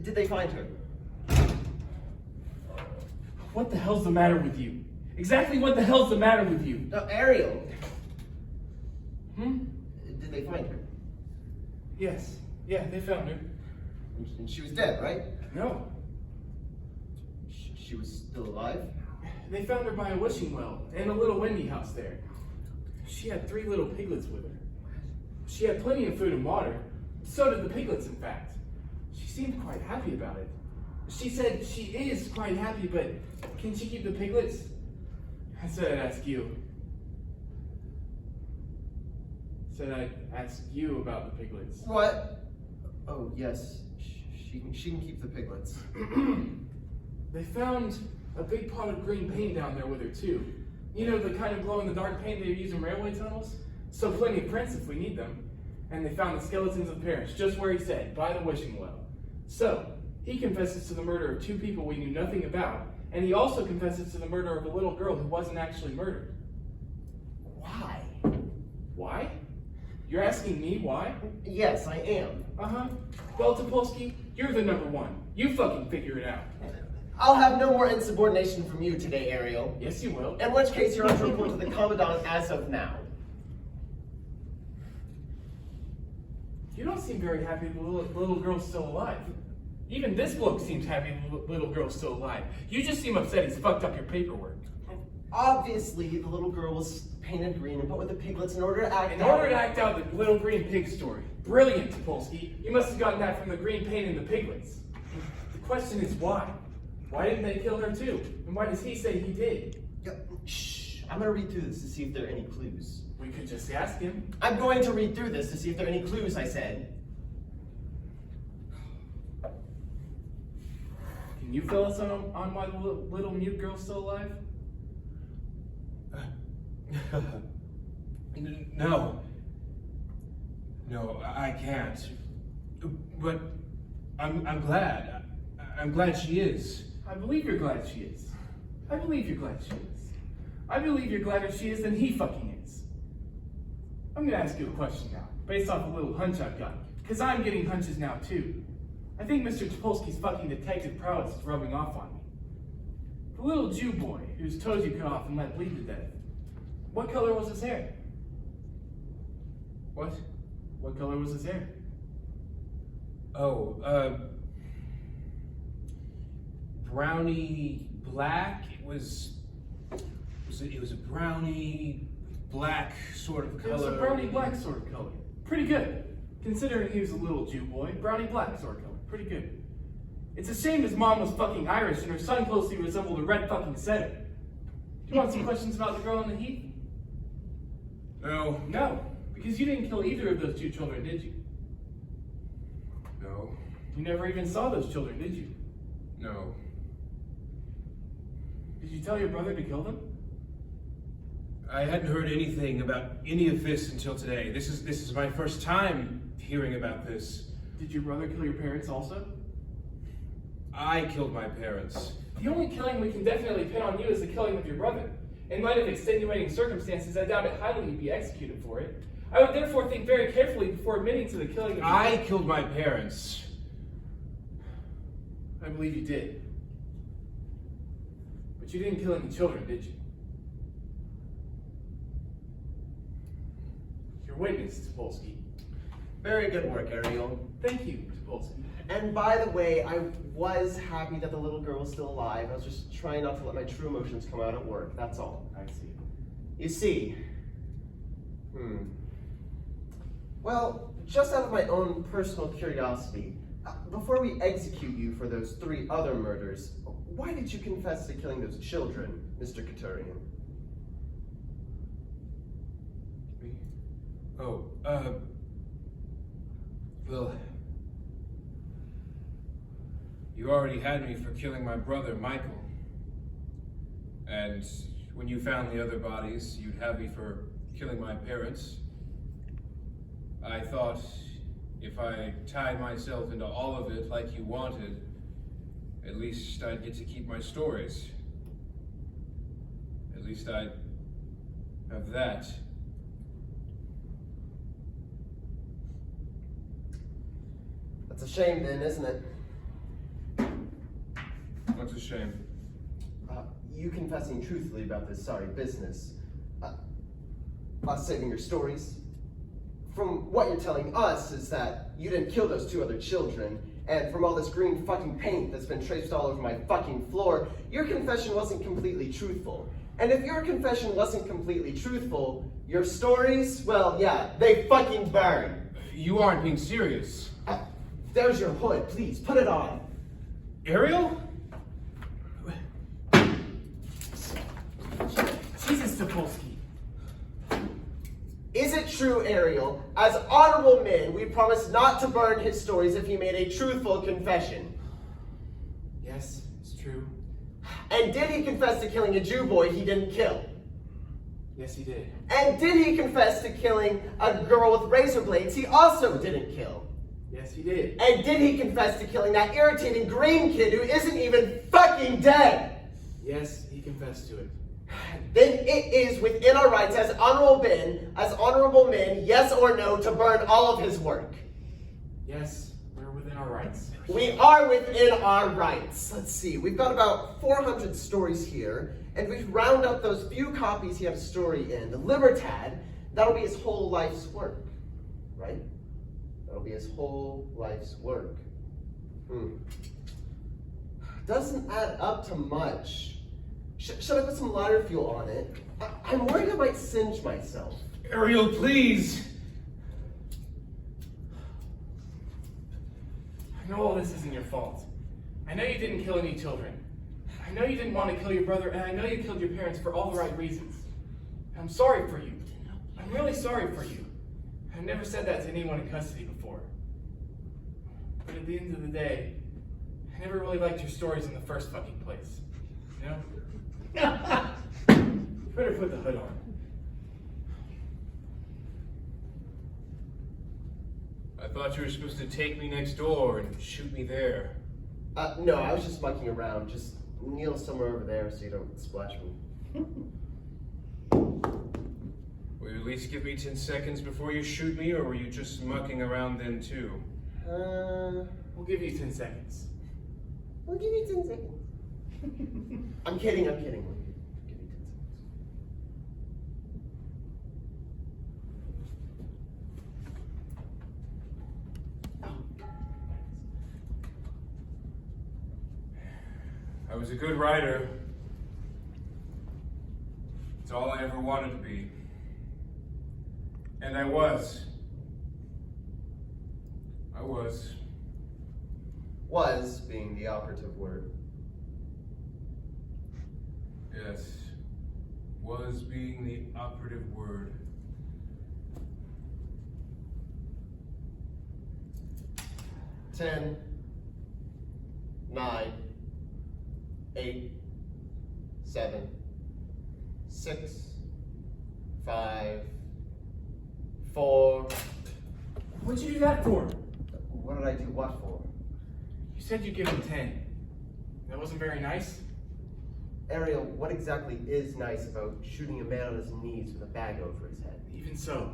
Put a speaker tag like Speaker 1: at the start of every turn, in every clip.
Speaker 1: Did they find her?
Speaker 2: What the hell's the matter with you? Exactly what the hell's the matter with you?
Speaker 1: Ariel.
Speaker 2: Hmm?
Speaker 1: Did they find her?
Speaker 2: Yes. Yeah, they found her.
Speaker 1: And she was dead, right?
Speaker 2: No.
Speaker 1: She was still alive?
Speaker 2: They found her by a wishing well and a little windy house there. She had 3 little piglets with her. She had plenty of food and water. So did the piglets, in fact. She seemed quite happy about it. She said she is quite happy, but can she keep the piglets? I said I'd ask you. Said I'd ask you about the piglets.
Speaker 1: What? Oh, yes. She can keep the piglets.
Speaker 2: They found a big pot of green paint down there with her, too. You know, the kind of glow-in-the-dark paint they use in railway tunnels? So plenty of prints if we need them. And they found the skeletons of parents, just where he said, by the wishing well. So, he confesses to the murder of 2 people we knew nothing about, and he also confesses to the murder of a little girl who wasn't actually murdered.
Speaker 1: Why?
Speaker 2: Why? You're asking me why?
Speaker 1: Yes, I am.
Speaker 2: Uh-huh. Well, Topolsky, you're the number one. You fucking figure it out.
Speaker 1: I'll have no more insubordination from you today, Ariel.
Speaker 2: Yes, you will.
Speaker 1: In which case, you're on to report to the Commandant as of now.
Speaker 2: You don't seem very happy the little girl's still alive. Even this bloke seems happy the little girl's still alive. You just seem upset he's fucked up your paperwork.
Speaker 1: Obviously, the little girl was painted green and put with the piglets in order to act
Speaker 2: out the little green pig story. Brilliant, Topolsky. You must have gotten that from the green paint and the piglets. The question is why? Why didn't they kill her too? And why does he say he did?
Speaker 1: Shh. I'm going to read through this to see if there are any clues.
Speaker 2: We could just ask him.
Speaker 1: I'm going to read through this to see if there are any clues, I said.
Speaker 2: Can you fill us on why the little mute girl's still alive?
Speaker 3: No. No, I can't. But I'm glad. I'm glad she is.
Speaker 2: I believe you're glad she is. I believe you're glad she is. I believe you're gladder she is than he fucking is. I'm gonna ask you a question now, based off a little hunch I've got, because I'm getting hunches now too. I think Mr. Topolsky's fucking detective prowess is rubbing off on me. The little Jew boy whose toes you cut off and let bleed to death. What color was his hair?
Speaker 3: What?
Speaker 2: What color was his hair?
Speaker 3: Oh, brownie black. It was a brownie black sort of color.
Speaker 2: It was a brownie black sort of color. Pretty good. Considering he was a little Jew boy, brownie black sort of color. Pretty good. It's a shame his mom was fucking Irish and her son closely resembled a red fucking setter. Do you want some questions about the girl on the heath?
Speaker 3: No.
Speaker 2: No, because you didn't kill either of those 2 children, did you?
Speaker 3: No.
Speaker 2: You never even saw those children, did you?
Speaker 3: No.
Speaker 2: Did you tell your brother to kill them?
Speaker 3: I hadn't heard anything about any of this until today. This is my first time hearing about this.
Speaker 2: Did your brother kill your parents also?
Speaker 3: I killed my parents.
Speaker 2: The only killing we can definitely pin on you is the killing of your brother. In light of extenuating circumstances, I doubt it highly you'd be executed for it. I would therefore think very carefully before admitting to the killing of your
Speaker 3: I killed my parents.
Speaker 2: I believe you did. But you didn't kill any children, did you? Your witness, Topolsky.
Speaker 1: Very good work, Ariel.
Speaker 2: Thank you, Topolsky.
Speaker 1: And by the way, I was happy that the little girl was still alive. I was just trying not to let my true emotions come out at work, that's all.
Speaker 2: I see.
Speaker 1: You see, well, just out of my own personal curiosity, before we execute you for those 3 other murders, why did you confess to killing those children, Mr. Katurian?
Speaker 3: Me? Oh, well, you already had me for killing my brother, Michael. And when you found the other bodies, you'd have me for killing my parents. I thought if I tied myself into all of it like you wanted, at least I'd get to keep my stories. At least I'd have that.
Speaker 1: That's a shame then, isn't it?
Speaker 3: What's a shame?
Speaker 1: You confessing truthfully about this sorry business. Us saving your stories. From what you're telling us is that you didn't kill those 2 other children, and from all this green fucking paint that's been traced all over my fucking floor, your confession wasn't completely truthful. And if your confession wasn't completely truthful, your stories, well, yeah, they fucking burn.
Speaker 3: You aren't being serious.
Speaker 1: There's your hood, please, put it on.
Speaker 3: Ariel?
Speaker 2: Jesus, Sapolsky.
Speaker 1: Is it true, Ariel, as honorable men, we promised not to burn his stories if he made a truthful confession?
Speaker 2: Yes, it's true.
Speaker 1: And did he confess to killing a Jew boy he didn't kill?
Speaker 2: Yes, he did.
Speaker 1: And did he confess to killing a girl with razor blades he also didn't kill?
Speaker 2: Yes, he did.
Speaker 1: And did he confess to killing that irritating green kid who isn't even fucking dead?
Speaker 2: Yes, he confessed to it.
Speaker 1: Then it is within our rights as honorable men, yes or no, to burn all of his work.
Speaker 2: Yes, we're within our rights.
Speaker 1: We are within our rights. Let's see, we've got about 400 stories here, and we round up those few copies he had a story in. The Libertad, that'll be his whole life's work, right? That'll be his whole life's work. Doesn't add up to much. Should I put some lighter fuel on it? I'm worried I might singe myself.
Speaker 3: Ariel, please!
Speaker 2: I know all this isn't your fault. I know you didn't kill any children. I know you didn't want to kill your brother, and I know you killed your parents for all the right reasons. I'm sorry for you. I'm really sorry for you. I've never said that to anyone in custody before. But at the end of the day, I never really liked your stories in the first fucking place. You know? You better put the hood on.
Speaker 3: I thought you were supposed to take me next door and shoot me there.
Speaker 1: No, I was just mucking around. Just kneel somewhere over there so you don't splash me.
Speaker 3: Will you at least give me 10 seconds before you shoot me, or were you just mucking around then too?
Speaker 2: We'll give you 10 seconds.
Speaker 1: We'll give you 10 seconds. I'm kidding. We'll give you 10 seconds.
Speaker 3: I was a good writer. It's all I ever wanted to be. And I was.
Speaker 1: Was being the operative word.
Speaker 3: Yes. Was being the operative word.
Speaker 1: Ten, 9, 8, 7, 6, 5, 4.
Speaker 2: What'd you do that for?
Speaker 1: What did I do what for?
Speaker 2: You said you'd give him 10. That wasn't very nice?
Speaker 1: Ariel, what exactly is nice about shooting a man on his knees with a bag over his head?
Speaker 2: Even so.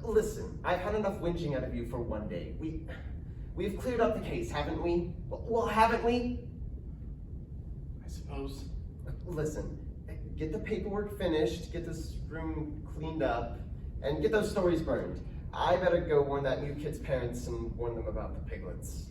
Speaker 1: Listen, I've had enough whinging out of you for one day. We've cleared up the case, haven't we? Well, haven't we?
Speaker 2: I suppose.
Speaker 1: Listen, get the paperwork finished, get this room cleaned up, and get those stories burned. I better go warn that new kid's parents and warn them about the piglets.